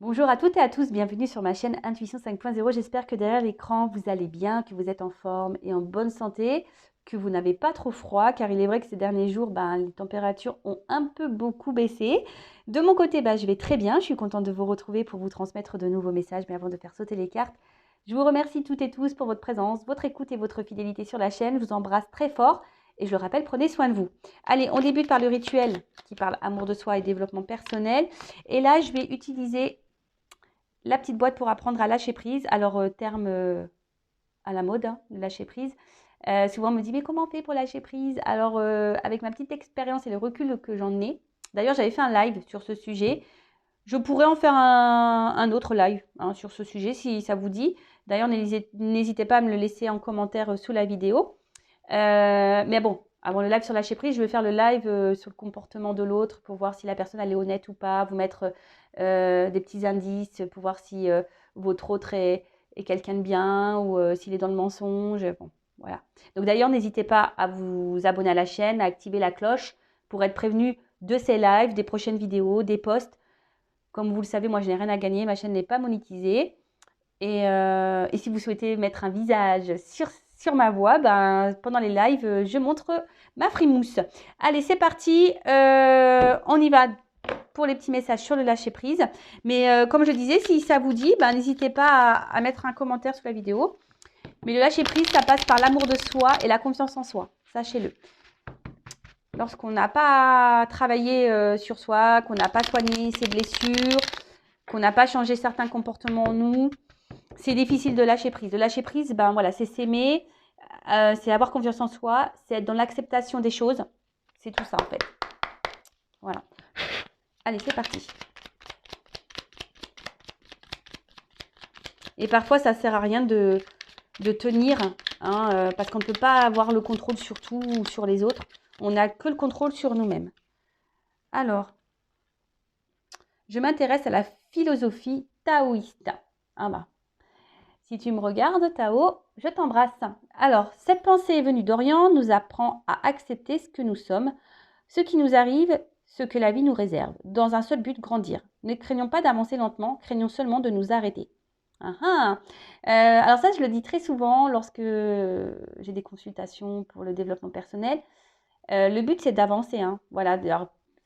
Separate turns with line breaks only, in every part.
Bonjour à toutes et à tous, bienvenue sur ma chaîne Intuition 5.0. J'espère que derrière l'écran, vous allez bien, que vous êtes en forme et en bonne santé, que vous n'avez pas trop froid, car il est vrai que ces derniers jours, les températures ont un peu beaucoup baissé. De mon côté, je vais très bien, je suis contente de vous retrouver pour vous transmettre de nouveaux messages, mais avant de faire sauter les cartes, je vous remercie toutes et tous pour votre présence, votre écoute et votre fidélité sur la chaîne. Je vous embrasse très fort et je le rappelle, prenez soin de vous. Allez, on débute par le rituel qui parle amour de soi et développement personnel. Et là, je vais utiliser la petite boîte pour apprendre à lâcher prise. Alors, terme à la mode, hein, lâcher prise. Souvent, on me dit, mais comment on fait pour lâcher prise? Alors, avec ma petite expérience et le recul que j'en ai, d'ailleurs, j'avais fait un live sur ce sujet. Je pourrais en faire un autre live sur ce sujet si ça vous dit. D'ailleurs, n'hésitez pas à me le laisser en commentaire sous la vidéo. Mais bon, avant le live sur lâcher prise, je vais faire le live sur le comportement de l'autre pour voir si la personne elle est honnête ou pas, vous mettre des petits indices pour voir si votre autre est quelqu'un de bien ou s'il est dans le mensonge. Bon, voilà. Donc d'ailleurs, n'hésitez pas à vous abonner à la chaîne, à activer la cloche pour être prévenu de ces lives, des prochaines vidéos, des posts. Comme vous le savez, moi je n'ai rien à gagner, ma chaîne n'est pas monétisée. Et si vous souhaitez mettre un visage sur ma voix, pendant les lives, je montre ma frimousse. Allez, c'est parti. On y va pour les petits messages sur le lâcher prise. Mais comme je disais, si ça vous dit, n'hésitez pas à mettre un commentaire sous la vidéo. Mais le lâcher prise, ça passe par l'amour de soi et la confiance en soi. Sachez-le. Lorsqu'on n'a pas travaillé sur soi, qu'on n'a pas soigné ses blessures, qu'on n'a pas changé certains comportements en nous, c'est difficile de lâcher prise. De lâcher prise, voilà, c'est s'aimer, c'est avoir confiance en soi, c'est être dans l'acceptation des choses. C'est tout ça en fait. Voilà. Allez, c'est parti. Et parfois, ça sert à rien de tenir, parce qu'on ne peut pas avoir le contrôle sur tout ou sur les autres. On n'a que le contrôle sur nous-mêmes. Alors, je m'intéresse à la philosophie taoïste. Si tu me regardes, Tao, je t'embrasse. Alors, cette pensée est venue d'Orient, nous apprend à accepter ce que nous sommes, ce qui nous arrive, ce que la vie nous réserve, dans un seul but, grandir. Ne craignons pas d'avancer lentement, craignons seulement de nous arrêter. Alors ça, je le dis très souvent lorsque j'ai des consultations pour le développement personnel. Le but, c'est d'avancer. Voilà,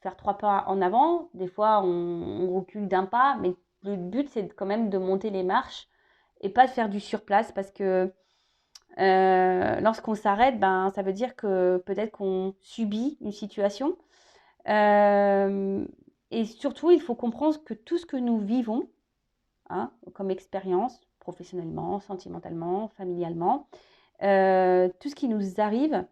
faire 3 pas en avant. Des fois, on recule d'un pas, mais le but, c'est quand même de monter les marches et pas de faire du surplace parce que lorsqu'on s'arrête, ça veut dire que peut-être qu'on subit une situation. Et surtout, il faut comprendre que tout ce que nous vivons, comme expérience, professionnellement, sentimentalement, familialement, tout ce qui nous arrive,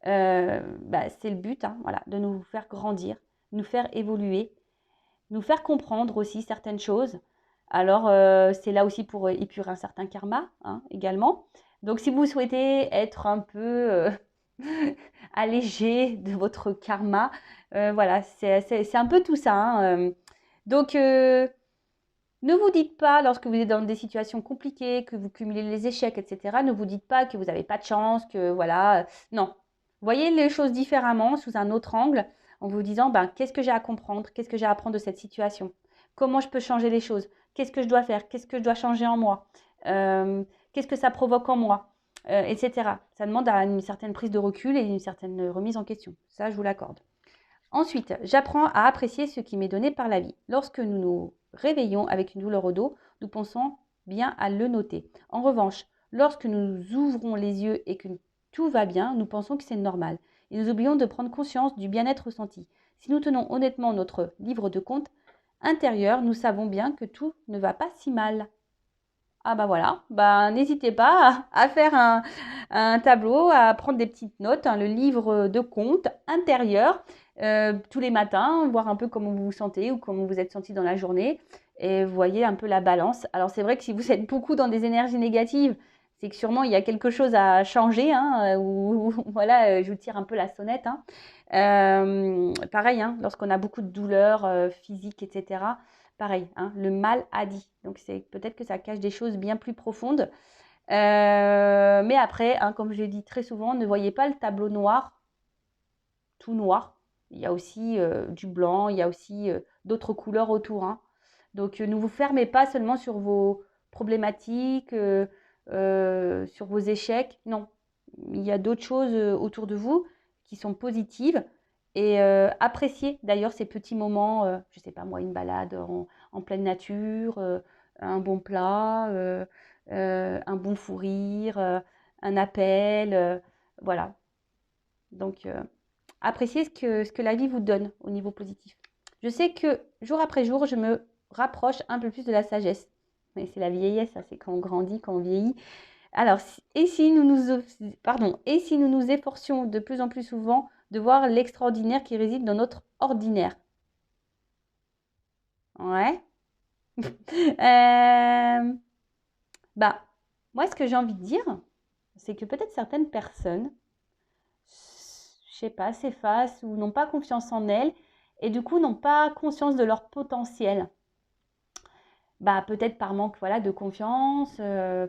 c'est le but, voilà, de nous faire grandir, nous faire évoluer, nous faire comprendre aussi certaines choses. Alors, c'est là aussi pour épurer un certain karma, également. Donc, si vous souhaitez être un peu allégé de votre karma, voilà, c'est un peu tout ça. Donc, ne vous dites pas, lorsque vous êtes dans des situations compliquées, que vous cumulez les échecs, etc., ne vous dites pas que vous n'avez pas de chance, que voilà. Non. Voyez les choses différemment, sous un autre angle, en vous disant, qu'est-ce que j'ai à comprendre? Qu'est-ce que j'ai à apprendre de cette situation? Comment je peux changer les choses? Qu'est-ce que je dois faire? Qu'est-ce que je dois changer en moi? Qu'est-ce que ça provoque en moi? Etc. Ça demande une certaine prise de recul et une certaine remise en question. Ça, je vous l'accorde. Ensuite, j'apprends à apprécier ce qui m'est donné par la vie. Lorsque nous nous réveillons avec une douleur au dos, nous pensons bien à le noter. En revanche, lorsque nous ouvrons les yeux et que tout va bien, nous pensons que c'est normal. Et nous oublions de prendre conscience du bien-être ressenti. Si nous tenons honnêtement notre livre de compte intérieur, nous savons bien que tout ne va pas si mal. Voilà, n'hésitez pas à faire un tableau, à prendre des petites notes, le livre de compte intérieur, tous les matins, voir un peu comment vous vous sentez ou comment vous êtes senti dans la journée et vous voyez un peu la balance. Alors c'est vrai que si vous êtes beaucoup dans des énergies négatives, c'est que sûrement il y a quelque chose à changer, ou voilà, je vous tire un peu la sonnette. Pareil, lorsqu'on a beaucoup de douleurs physiques, etc. Pareil, le mal a dit. Donc c'est peut-être que ça cache des choses bien plus profondes. Mais après, comme je l'ai dit très souvent, ne voyez pas le tableau noir, tout noir. Il y a aussi du blanc, il y a aussi d'autres couleurs autour. Donc, ne vous fermez pas seulement sur vos problématiques, sur vos échecs. Non, il y a d'autres choses autour de vous qui sont positives. Et appréciez d'ailleurs ces petits moments, je ne sais pas moi, une balade en pleine nature, un bon plat, un bon fou rire, un appel, voilà. Donc, appréciez ce que la vie vous donne au niveau positif. Je sais que jour après jour, je me rapproche un peu plus de la sagesse. Mais c'est la vieillesse, ça, c'est quand on grandit, quand on vieillit. Alors, et si nous nous efforcions de plus en plus souvent de voir l'extraordinaire qui réside dans notre ordinaire? Ouais. Euh, bah, moi, ce que j'ai envie de dire, c'est que peut-être certaines personnes, je sais pas, s'effacent ou n'ont pas confiance en elles et du coup n'ont pas conscience de leur potentiel. Bah, peut-être par manque voilà, de confiance,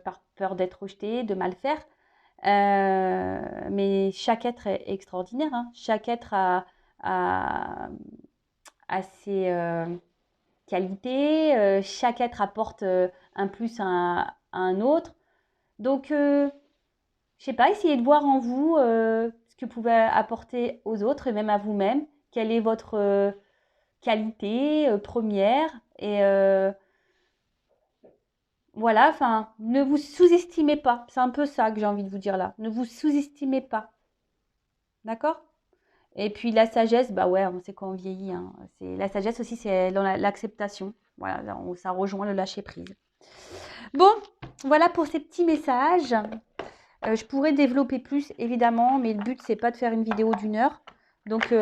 par peur d'être rejeté, de mal faire. Mais chaque être est extraordinaire, hein. Chaque être a, a ses qualités, chaque être apporte un plus à un autre. Donc, je sais pas, essayez de voir en vous ce que vous pouvez apporter aux autres et même à vous-même. Quelle est votre qualité première et voilà, enfin, ne vous sous-estimez pas. C'est un peu ça que j'ai envie de vous dire là. Ne vous sous-estimez pas. D'accord? Et puis la sagesse, bah ouais, on sait quand on vieillit, hein. La sagesse aussi, c'est dans l'acceptation. Voilà, ça rejoint le lâcher prise. Bon, voilà pour ces petits messages. Je pourrais développer plus, évidemment, mais le but, c'est pas de faire une vidéo d'1 heure. Donc,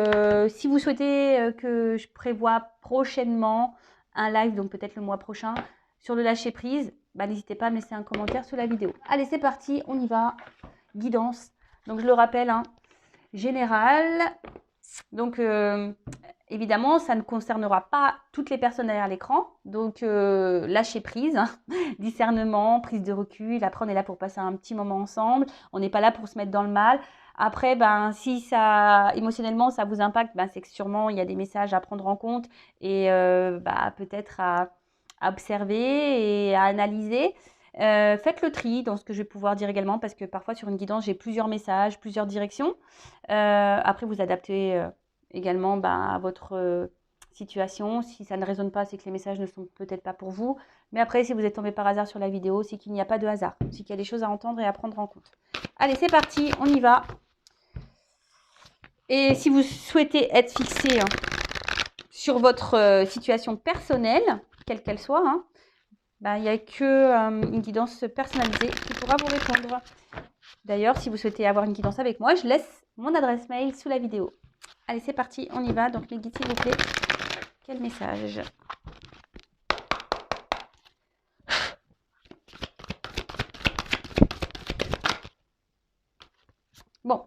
si vous souhaitez que je prévoie prochainement un live, donc peut-être le mois prochain, sur le lâcher prise, bah, n'hésitez pas à me laisser un commentaire sous la vidéo. Allez, c'est parti, on y va. Guidance. Donc, je le rappelle, hein, général. Donc, évidemment, ça ne concernera pas toutes les personnes derrière l'écran. Donc, lâcher prise, hein, discernement, prise de recul. Après, on est là pour passer un petit moment ensemble. On n'est pas là pour se mettre dans le mal. Après, ben, si ça, émotionnellement, ça vous impacte, ben, c'est que sûrement, il y a des messages à prendre en compte et peut-être à observer et à analyser. Faites le tri dans ce que je vais pouvoir dire également parce que parfois, sur une guidance, j'ai plusieurs messages, plusieurs directions. Après, vous adaptez également à votre situation. Si ça ne résonne pas, c'est que les messages ne sont peut-être pas pour vous. Mais après, si vous êtes tombé par hasard sur la vidéo, c'est qu'il n'y a pas de hasard. C'est qu'il y a des choses à entendre et à prendre en compte. Allez, c'est parti, on y va. Et si vous souhaitez être fixé sur votre situation personnelle, quelle qu'elle soit, hein, il n'y a qu'une guidance personnalisée qui pourra vous répondre. D'ailleurs, si vous souhaitez avoir une guidance avec moi, je laisse mon adresse mail sous la vidéo. Allez, c'est parti, on y va. Donc, mes guides, s'il vous plaît, quel message? Bon,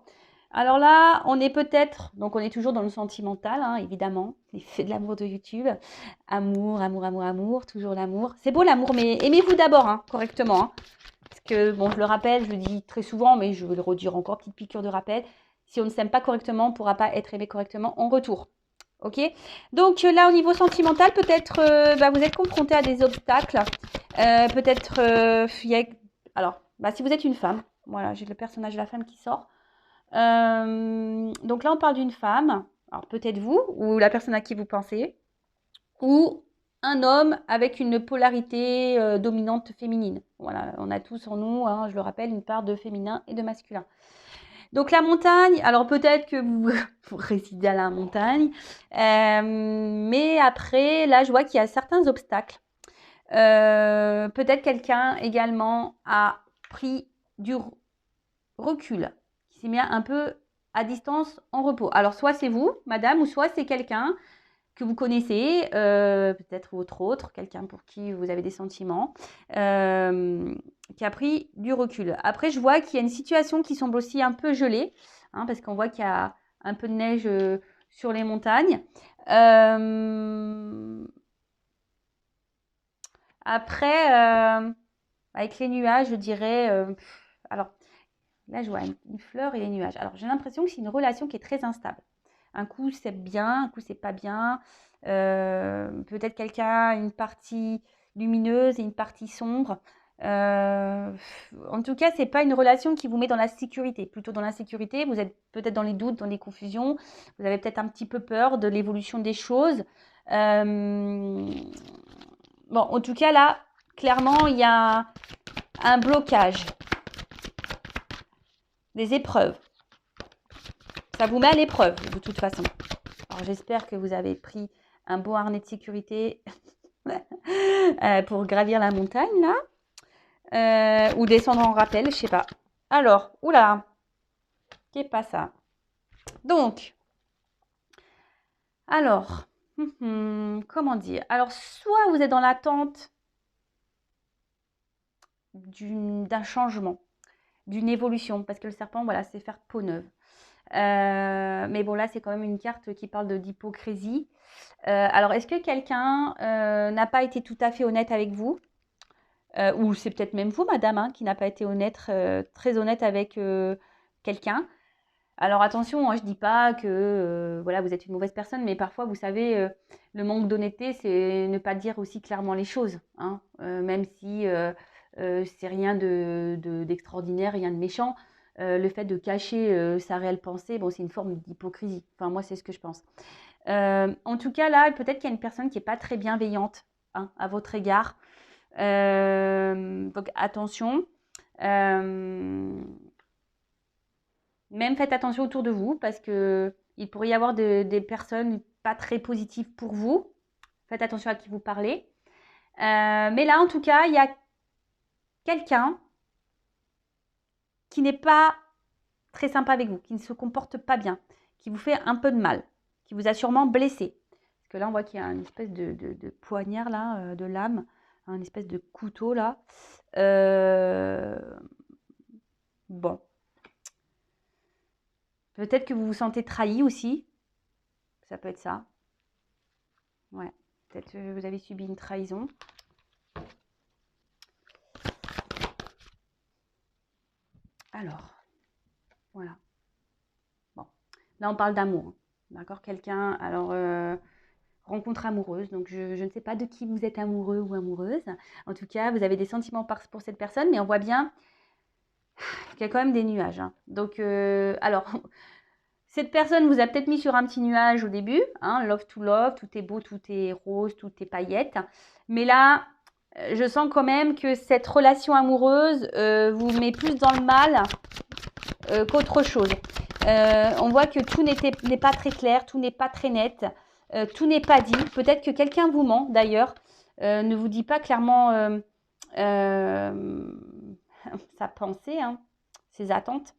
alors là, on est peut-être, donc on est toujours dans le sentimental, hein, évidemment, l'effet de l'amour de YouTube. Amour, amour, amour, amour, toujours l'amour. C'est beau l'amour, mais aimez-vous d'abord, hein, correctement. Hein. Parce que, bon, je le rappelle, je le dis très souvent, mais je vais le redire encore, petite piqûre de rappel. Si on ne s'aime pas correctement, on ne pourra pas être aimé correctement en retour. Ok? Donc là, au niveau sentimental, peut-être vous êtes confronté à des obstacles. Peut-être, alors, si vous êtes une femme, voilà, j'ai le personnage de la femme qui sort. Donc là, on parle d'une femme, alors peut-être vous, ou la personne à qui vous pensez, ou un homme avec une polarité dominante féminine. Voilà, on a tous en nous, hein, je le rappelle, une part de féminin et de masculin. Donc la montagne, alors peut-être que vous, vous résidez à la montagne, mais après, là, je vois qu'il y a certains obstacles. Peut-être quelqu'un également a pris du recul, qui s'est mis un peu à distance en repos. Alors soit c'est vous, madame, ou soit c'est quelqu'un que vous connaissez, peut-être autre, quelqu'un pour qui vous avez des sentiments, qui a pris du recul. Après, je vois qu'il y a une situation qui semble aussi un peu gelée, hein, parce qu'on voit qu'il y a un peu de neige sur les montagnes. Après, avec les nuages, je dirais... alors, là, je vois une fleur et les nuages. Alors, j'ai l'impression que c'est une relation qui est très instable. Un coup, c'est bien, un coup, c'est pas bien. Peut-être quelqu'un a une partie lumineuse et une partie sombre. En tout cas, c'est pas une relation qui vous met dans la sécurité. Plutôt dans l'insécurité, vous êtes peut-être dans les doutes, dans les confusions. Vous avez peut-être un petit peu peur de l'évolution des choses. Bon, en tout cas, là, clairement, il y a un blocage, des épreuves. Ça vous met à l'épreuve, de toute façon. Alors, j'espère que vous avez pris un beau harnais de sécurité pour gravir la montagne, là. Ou descendre en rappel, je sais pas. Alors, oula, qu'est pas ça? Donc, alors, comment dire? Alors, soit vous êtes dans l'attente d'un changement, d'une évolution, parce que le serpent, voilà, c'est faire peau neuve. Mais bon, là, c'est quand même une carte qui parle d'hypocrisie. Alors, est-ce que quelqu'un n'a pas été tout à fait honnête avec vous? Ou c'est peut-être même vous, madame, hein, qui n'a pas été très honnête avec quelqu'un. Alors attention, moi je dis pas que voilà, vous êtes une mauvaise personne, mais parfois, vous savez, le manque d'honnêteté, c'est ne pas dire aussi clairement les choses, hein, même si c'est rien d'extraordinaire, rien de méchant. Le fait de cacher sa réelle pensée, bon, c'est une forme d'hypocrisie. Enfin, moi, c'est ce que je pense. En tout cas, là, peut-être qu'il y a une personne qui n'est pas très bienveillante, hein, à votre égard. Donc attention. Même faites attention autour de vous parce que il pourrait y avoir des personnes pas très positives pour vous. Faites attention à qui vous parlez. Mais là, en tout cas, il y a quelqu'un qui n'est pas très sympa avec vous, qui ne se comporte pas bien, qui vous fait un peu de mal, qui vous a sûrement blessé. Parce que là, on voit qu'il y a une espèce de poignard, là, de lame, une espèce de couteau, là. Bon. Peut-être que vous vous sentez trahi aussi. Ça peut être ça. Ouais. Peut-être que vous avez subi une trahison. Alors, voilà. Bon. Là, on parle d'amour. D'accord? Quelqu'un, alors, rencontre amoureuse. Donc, je ne sais pas de qui vous êtes amoureux ou amoureuse. En tout cas, vous avez des sentiments pour cette personne, mais on voit bien qu'il y a quand même des nuages, hein. Donc, alors, cette personne vous a peut-être mis sur un petit nuage au début, hein, love to love, tout est beau, tout est rose, tout est paillettes. Mais là, je sens quand même que cette relation amoureuse vous met plus dans le mal qu'autre chose. On voit que tout n'est pas très clair, tout n'est pas très net, tout n'est pas dit. Peut-être que quelqu'un vous ment d'ailleurs, ne vous dit pas clairement sa pensée, hein, ses attentes.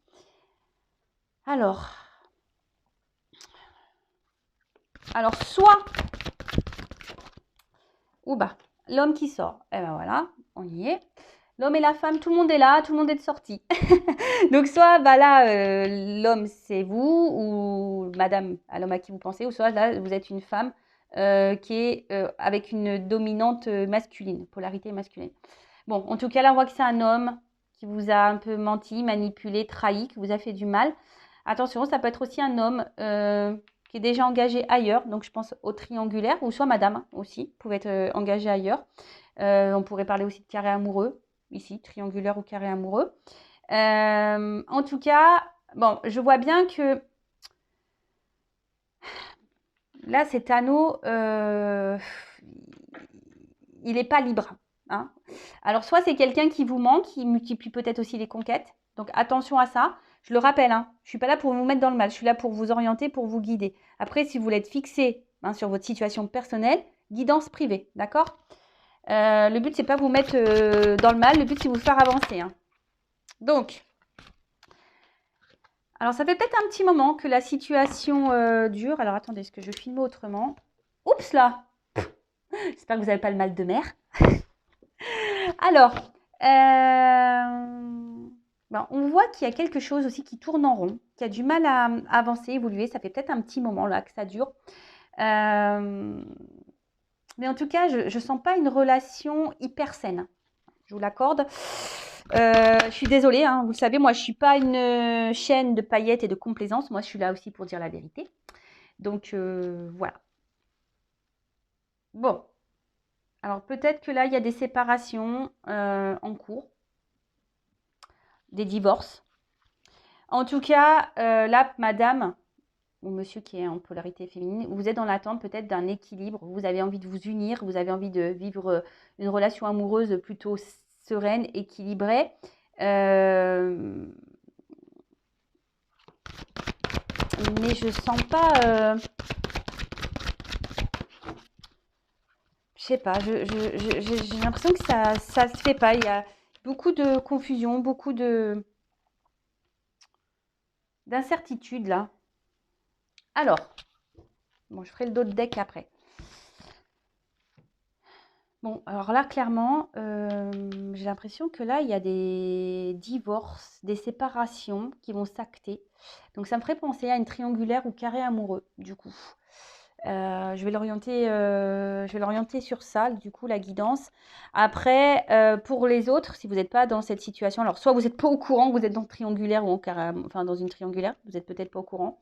Alors, soit, ou bah, l'homme qui sort, et ben voilà, on y est. L'homme et la femme, tout le monde est là, tout le monde est de sortie. Donc soit bah là, l'homme c'est vous ou madame, à l'homme à qui vous pensez, ou soit là vous êtes une femme qui est avec une dominante masculine, polarité masculine. Bon, en tout cas là on voit que c'est un homme qui vous a un peu menti, manipulé, trahi, qui vous a fait du mal. Attention, ça peut être aussi un homme qui est déjà engagé ailleurs, donc je pense au triangulaire, ou soit madame hein, aussi, pouvait être engagée ailleurs. On pourrait parler aussi de carré amoureux, ici, triangulaire ou carré amoureux. En tout cas, bon, je vois bien que là, cet anneau, il n'est pas libre, hein. Alors, soit c'est quelqu'un qui vous ment, qui multiplie peut-être aussi les conquêtes. Donc, attention à ça. Je le rappelle, hein, je ne suis pas là pour vous mettre dans le mal. Je suis là pour vous orienter, pour vous guider. Après, si vous voulez être fixé hein, sur votre situation personnelle, guidance privée, d'accord? Le but, c'est pas vous mettre dans le mal. Le but, c'est vous faire avancer, hein. Donc, alors ça fait peut-être un petit moment que la situation dure. Alors, attendez, est-ce que je filme autrement? Oups là! J'espère que vous n'avez pas le mal de mer. Alors, on voit qu'il y a quelque chose aussi qui tourne en rond, qui a du mal à avancer, évoluer. Ça fait peut-être un petit moment là que ça dure. Mais en tout cas, je ne sens pas une relation hyper saine. Je vous l'accorde. Je suis désolée, hein, vous le savez, moi je ne suis pas une chaîne de paillettes et de complaisance. Moi je suis là aussi pour dire la vérité. Donc voilà. Bon, alors peut-être que là, il y a des séparations en cours, des divorces. En tout cas, là, madame ou monsieur qui est en polarité féminine, vous êtes dans l'attente peut-être d'un équilibre, vous avez envie de vous unir, vous avez envie de vivre une relation amoureuse plutôt sereine, équilibrée. Mais je sens pas, je sais pas, j'ai l'impression que ça se fait pas. Il y a beaucoup de confusion, beaucoup d'incertitude là. Alors, bon, je ferai le dos de deck après. Bon, alors là, clairement, j'ai l'impression que là, il y a des divorces, des séparations qui vont s'acter. Donc, ça me ferait penser à une triangulaire ou carré amoureux, du coup. Je vais l'orienter sur ça, du coup, la guidance. Après, pour les autres, si vous n'êtes pas dans cette situation, alors soit vous n'êtes pas au courant que vous êtes dans le triangulaire ou enfin dans une triangulaire, vous n'êtes peut-être pas au courant.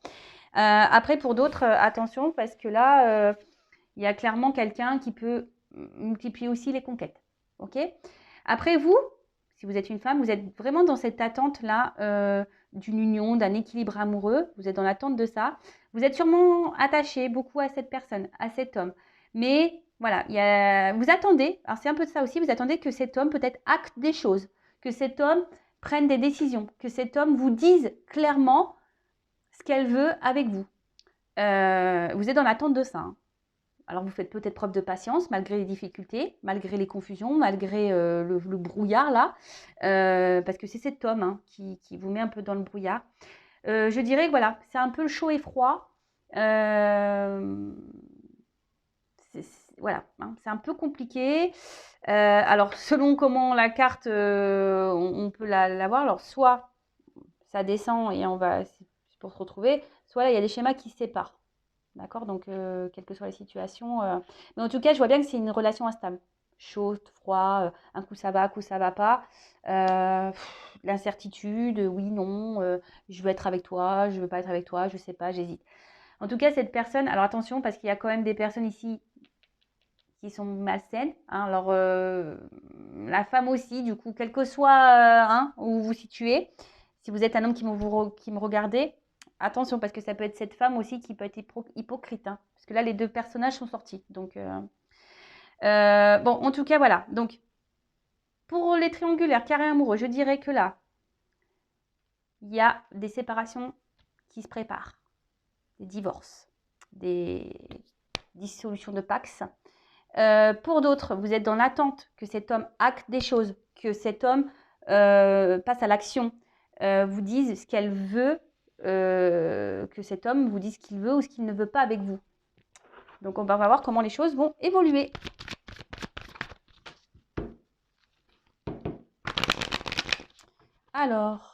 Après, pour d'autres, attention, parce que là, il y a clairement quelqu'un qui peut multiplier aussi les conquêtes. Ok. Après, vous, si vous êtes une femme, vous êtes vraiment dans cette attente-là d'une union, d'un équilibre amoureux. Vous êtes dans l'attente de ça. Vous êtes sûrement attaché beaucoup à cette personne, à cet homme. Mais voilà, vous attendez, alors c'est un peu de ça aussi, vous attendez que cet homme peut-être acte des choses, que cet homme prenne des décisions, que cet homme vous dise clairement ce qu'elle veut avec vous. Vous êtes dans l'attente de ça. Hein. Alors vous faites peut-être preuve de patience malgré les difficultés, malgré les confusions, malgré le brouillard là, parce que c'est cet homme hein, qui vous met un peu dans le brouillard. Je dirais que voilà, c'est un peu le chaud et froid. Voilà, hein, c'est un peu compliqué. Alors selon comment la carte, on peut la voir, alors soit ça descend et c'est pour se retrouver, soit là il y a des schémas qui se séparent. D'accord. Donc, quelles que soient les situations. Mais en tout cas, je vois bien que c'est une relation instable. Chaud, froid, un coup ça va, un coup ça va pas. L'incertitude, oui, non, je veux être avec toi, je veux pas être avec toi, je sais pas, j'hésite. En tout cas, cette personne, alors attention, parce qu'il y a quand même des personnes ici qui sont malsaines. Hein, alors, la femme aussi, du coup, quel que soit hein, où vous vous situez, si vous êtes un homme qui me regardez, attention, parce que ça peut être cette femme aussi qui peut être hypocrite. Hein, parce que là, les deux personnages sont sortis. Donc, bon, en tout cas, voilà. Donc, pour les triangulaires, carré amoureux, je dirais que là, il y a des séparations qui se préparent, des divorces, des dissolutions de Pax. Pour d'autres, vous êtes dans l'attente que cet homme acte des choses, que cet homme passe à l'action, vous dise ce qu'elle veut, que cet homme vous dise ce qu'il veut ou ce qu'il ne veut pas avec vous. Donc on va voir comment les choses vont évoluer. Alors,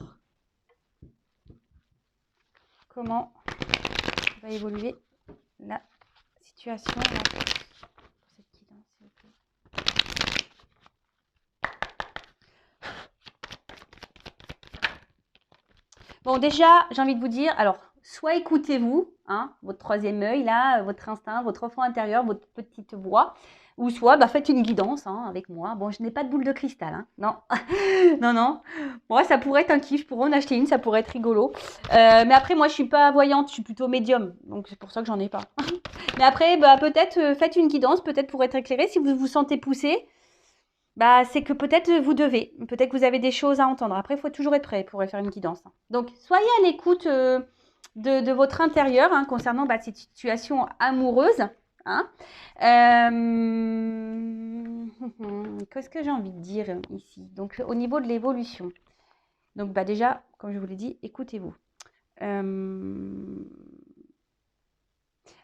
comment va évoluer la situation là, pour cette guidance, s'il vous plaît. Bon, déjà, j'ai envie de vous dire, alors, soit écoutez-vous, hein, votre troisième œil, là, votre instinct, votre enfant intérieur, votre petite voix, ou soit faites une guidance hein, avec moi. Bon, je n'ai pas de boule de cristal, hein, non, non, non. Bon, ça pourrait être un kiff, je pourrais en acheter une, ça pourrait être rigolo. Mais après, moi, je suis pas voyante, je suis plutôt médium, donc c'est pour ça que j'en ai pas. Mais après, peut-être faites une guidance, peut-être pour être éclairé, si vous vous sentez poussé. C'est que peut-être vous devez, peut-être que vous avez des choses à entendre. Après, il faut toujours être prêt pour faire une guidance. Donc, soyez à l'écoute de votre intérieur hein, concernant cette situation amoureuse. Hein. Qu'est-ce que j'ai envie de dire ici? Donc, au niveau de l'évolution. Donc, déjà, comme je vous l'ai dit, écoutez-vous.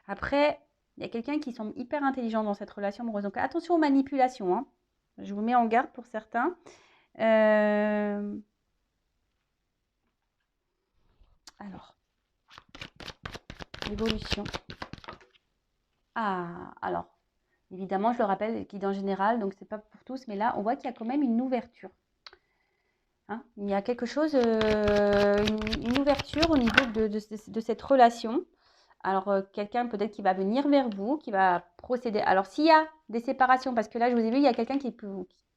Après, il y a quelqu'un qui semble hyper intelligent dans cette relation amoureuse. Donc, attention aux manipulations. Hein. Je vous mets en garde pour certains. Alors, évolution. Alors, évidemment, je le rappelle, guide en général, donc c'est pas pour tous, mais là, on voit qu'il y a quand même une ouverture. Hein, il y a quelque chose, une ouverture au niveau de cette relation. Alors, quelqu'un peut-être qui va venir vers vous, qui va procéder. Alors, s'il y a des séparations, parce que là, je vous ai vu, il y a quelqu'un qui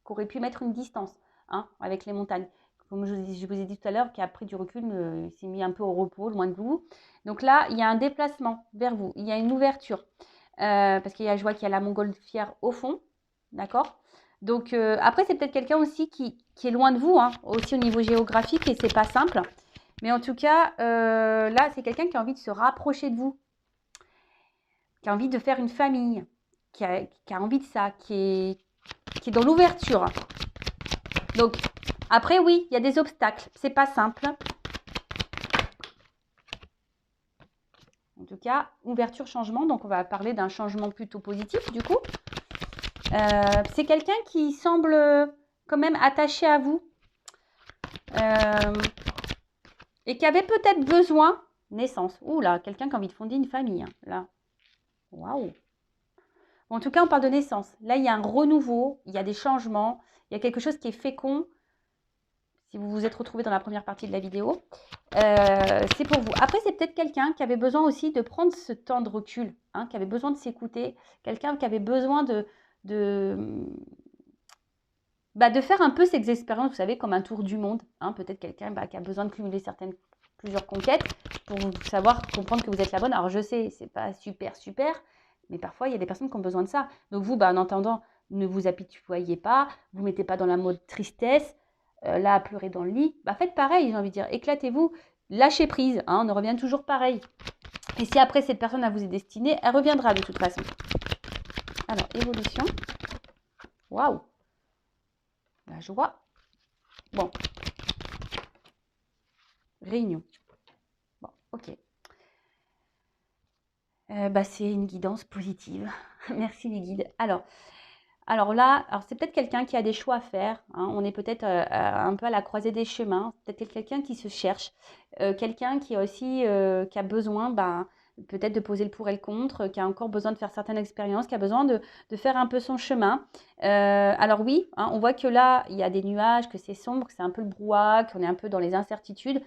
aurait pu mettre une distance, hein, avec les montagnes. Comme je vous ai dit tout à l'heure, qui a pris du recul, il s'est mis un peu au repos, loin de vous. Donc là, il y a un déplacement vers vous, il y a une ouverture. Parce je vois qu'il y a la montgolfière au fond, d'accord? Donc, après, c'est peut-être quelqu'un aussi qui est loin de vous, hein, aussi au niveau géographique, et c'est pas simple. Mais en tout cas, là, c'est quelqu'un qui a envie de se rapprocher de vous, qui a envie de faire une famille, qui a envie de ça, qui est dans l'ouverture. Donc, après, oui, il y a des obstacles. C'est pas simple. En tout cas, ouverture, changement. Donc, on va parler d'un changement plutôt positif, du coup. C'est quelqu'un qui semble quand même attaché à vous. Et qui avait peut-être besoin, naissance. Ouh là, quelqu'un qui a envie de fonder une famille, hein, là. Waouh. En tout cas, on parle de naissance. Là, il y a un renouveau, il y a des changements, il y a quelque chose qui est fécond. Si vous vous êtes retrouvé dans la première partie de la vidéo, c'est pour vous. Après, c'est peut-être quelqu'un qui avait besoin aussi de prendre ce temps de recul, hein, qui avait besoin de s'écouter, quelqu'un qui avait besoin de faire un peu ces expériences, vous savez, comme un tour du monde. Hein, peut-être quelqu'un qui a besoin de cumuler plusieurs conquêtes pour savoir, comprendre que vous êtes la bonne. Alors, je sais, c'est pas super, mais parfois, il y a des personnes qui ont besoin de ça. Donc, vous, en entendant, ne vous apitoyez pas, vous ne mettez pas dans la mode tristesse, là, à pleurer dans le lit. Faites pareil, j'ai envie de dire. Éclatez-vous, lâchez prise. Hein, on revient toujours pareil. Et si après, cette personne à vous est destinée, elle reviendra de toute façon. Alors, évolution. Waouh! La joie. Bon. Réunion. Bon, ok. C'est une guidance positive. Merci les guides. Alors là, c'est peut-être quelqu'un qui a des choix à faire. Hein. On est peut-être un peu à la croisée des chemins. Peut-être quelqu'un qui se cherche. Quelqu'un qui a aussi qui a besoin peut-être de poser le pour et le contre, qui a encore besoin de faire certaines expériences, qui a besoin de faire un peu son chemin. Alors oui, hein, on voit que là, il y a des nuages, que c'est sombre, que c'est un peu le brouhaha, qu'on est un peu dans les incertitudes.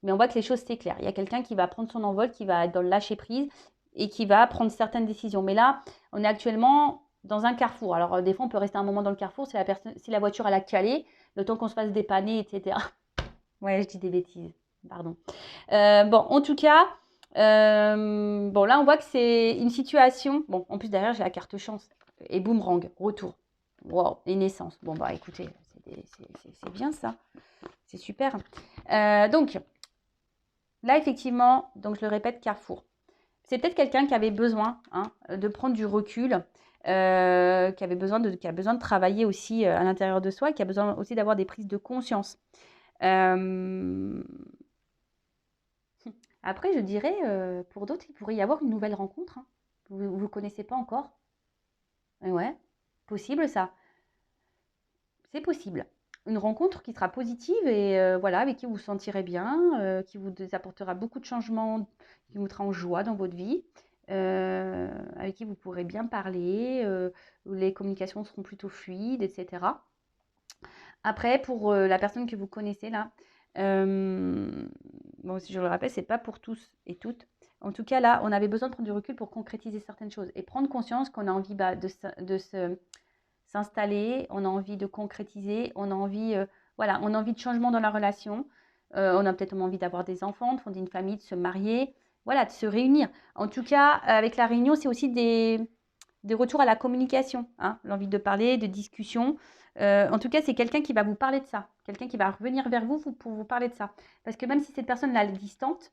Mais on voit que les choses s'éclairent. Il y a quelqu'un qui va prendre son envol, qui va être dans le lâcher-prise et qui va prendre certaines décisions. Mais là, on est actuellement dans un carrefour. Alors, des fois, on peut rester un moment dans le carrefour si la voiture elle a calé, le temps qu'on se fasse dépanner, etc. Ouais, je dis des bêtises. Pardon. En tout cas, là, on voit que c'est une situation. Bon, en plus, derrière, j'ai la carte chance. Et boomerang, retour. Wow, et naissance. Bon, écoutez, c'est bien ça. C'est super. Donc, là, effectivement, donc je le répète, carrefour. C'est peut-être quelqu'un qui avait besoin de prendre du recul, qui a besoin de travailler aussi à l'intérieur de soi, qui a besoin aussi d'avoir des prises de conscience. Après, je dirais, pour d'autres, il pourrait y avoir une nouvelle rencontre. Hein. Vous ne vous connaissez pas encore. Ouais, possible ça. C'est possible. Une rencontre qui sera positive et avec qui vous vous sentirez bien, qui vous apportera beaucoup de changements, qui vous mettra en joie dans votre vie, avec qui vous pourrez bien parler, les communications seront plutôt fluides, etc. Après, pour la personne que vous connaissez là, si je le rappelle, c'est pas pour tous et toutes. En tout cas, là, on avait besoin de prendre du recul pour concrétiser certaines choses et prendre conscience qu'on a envie de s'installer, on a envie de concrétiser, on a envie, on a envie de changement dans la relation, on a peut-être envie d'avoir des enfants, de fonder une famille, de se marier, de se réunir. En tout cas, avec la réunion, c'est aussi des retours à la communication, hein, l'envie de parler, de discussion. En tout cas, c'est quelqu'un qui va vous parler de ça, quelqu'un qui va revenir vers vous pour vous parler de ça. Parce que même si cette personne-là est distante,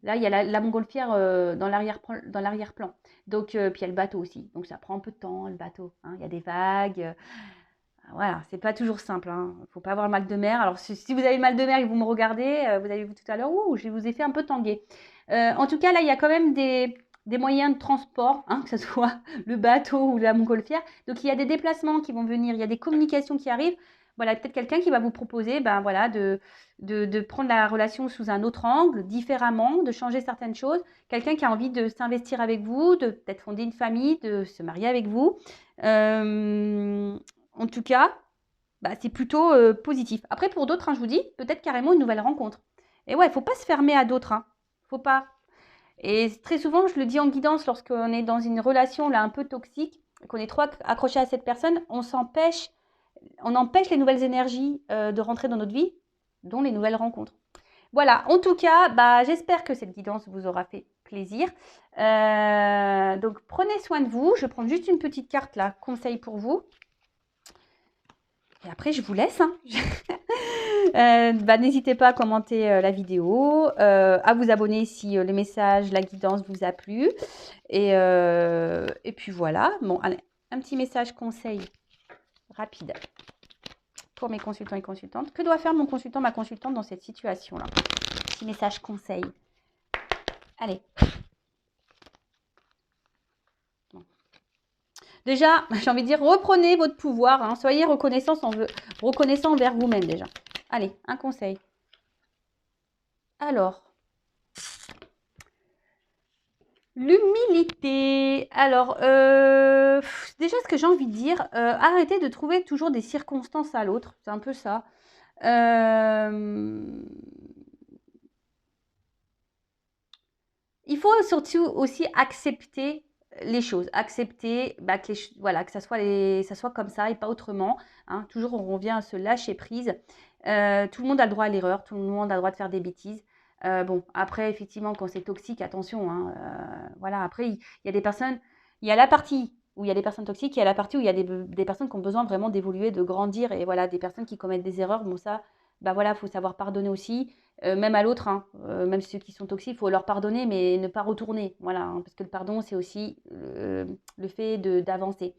là, il y a la montgolfière dans l'arrière-plan. Donc, puis il y a le bateau aussi. Donc, ça prend un peu de temps, le bateau. Hein. Il y a des vagues. Voilà, c'est pas toujours simple. Hein. Faut pas avoir le mal de mer. Alors, si vous avez le mal de mer et que vous me regardez, vous avez vu tout à l'heure, je vous ai fait un peu tanguer. En tout cas, là, il y a quand même des moyens de transport, hein, que ce soit le bateau ou la montgolfière. Donc, il y a des déplacements qui vont venir, il y a des communications qui arrivent. Voilà, peut-être quelqu'un qui va vous proposer de prendre la relation sous un autre angle, différemment, de changer certaines choses. Quelqu'un qui a envie de s'investir avec vous, de peut-être fonder une famille, de se marier avec vous. En tout cas, c'est plutôt positif. Après, pour d'autres, je vous dis, peut-être carrément une nouvelle rencontre. Et ouais, il ne faut pas se fermer à d'autres. Faut pas. Et très souvent, je le dis en guidance, lorsqu'on est dans une relation là un peu toxique, qu'on est trop accroché à cette personne, on empêche les nouvelles énergies de rentrer dans notre vie, dont les nouvelles rencontres. Voilà, en tout cas, bah, j'espère que cette guidance vous aura fait plaisir. Donc, prenez soin de vous. Je vais prendre juste une petite carte là, conseil pour vous. Et après, je vous laisse. Hein. Bah, n'hésitez pas à commenter la vidéo, à vous abonner si le message, la guidance vous a plu. Et puis voilà. Bon, allez, un petit message conseil rapide pour mes consultants et consultantes. Que doit faire mon consultant, ma consultante dans cette situation-là? Petit message conseil. Allez. Bon. Déjà, j'ai envie de dire, reprenez votre pouvoir. Hein, soyez reconnaissant envers vous-même déjà. Allez, un conseil. Alors, l'humilité. Alors, déjà, ce que j'ai envie de dire, arrêtez de trouver toujours des circonstances à l'autre. C'est un peu ça. Il faut surtout aussi accepter les choses, accepter bah, que, voilà, que ça soit comme ça et pas autrement. Hein. Toujours, on revient à se lâcher prise. Tout le monde a le droit à l'erreur, tout le monde a le droit de faire des bêtises. Bon, après, effectivement, quand c'est toxique, attention. Hein, voilà, après, il y a des personnes, il y a la partie où il y a des personnes toxiques, il y a la partie où il y a des personnes qui ont besoin vraiment d'évoluer, de grandir, et voilà, des personnes qui commettent des erreurs. Bon, ça, bah voilà, faut savoir pardonner aussi. Même à l'autre, hein, même ceux qui sont toxiques, il faut leur pardonner, mais ne pas retourner. Voilà, hein, parce que le pardon, c'est aussi le fait d'avancer.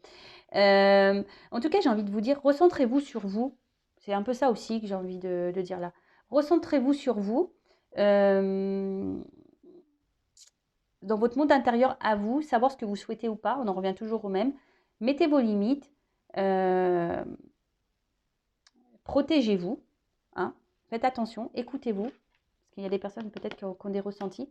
En tout cas, j'ai envie de vous dire, recentrez-vous sur vous. C'est un peu ça aussi que j'ai envie de dire là. Recentrez-vous sur vous, dans votre monde intérieur à vous, savoir ce que vous souhaitez ou pas. On en revient toujours au même. Mettez vos limites. Protégez-vous. Hein, faites attention, écoutez-vous. Parce qu'il y a des personnes peut-être qui ont des ressentis.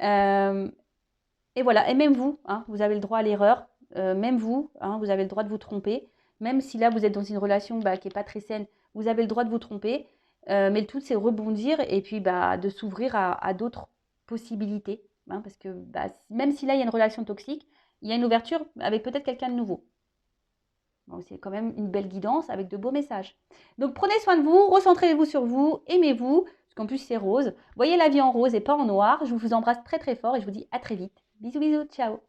Et voilà, et même vous, hein, vous avez le droit à l'erreur. Même vous, hein, vous avez le droit de vous tromper. Même si là, vous êtes dans une relation bah, qui n'est pas très saine, vous avez le droit de vous tromper. Mais le tout, c'est rebondir et puis bah, de s'ouvrir à d'autres possibilités. Hein, parce que bah, même si là, il y a une relation toxique, il y a une ouverture avec peut-être quelqu'un de nouveau. Bon, c'est quand même une belle guidance avec de beaux messages. Donc, prenez soin de vous, recentrez-vous sur vous, aimez-vous, parce qu'en plus, c'est rose. Voyez la vie en rose et pas en noir. Je vous embrasse très très fort et je vous dis à très vite. Bisous, bisous, ciao.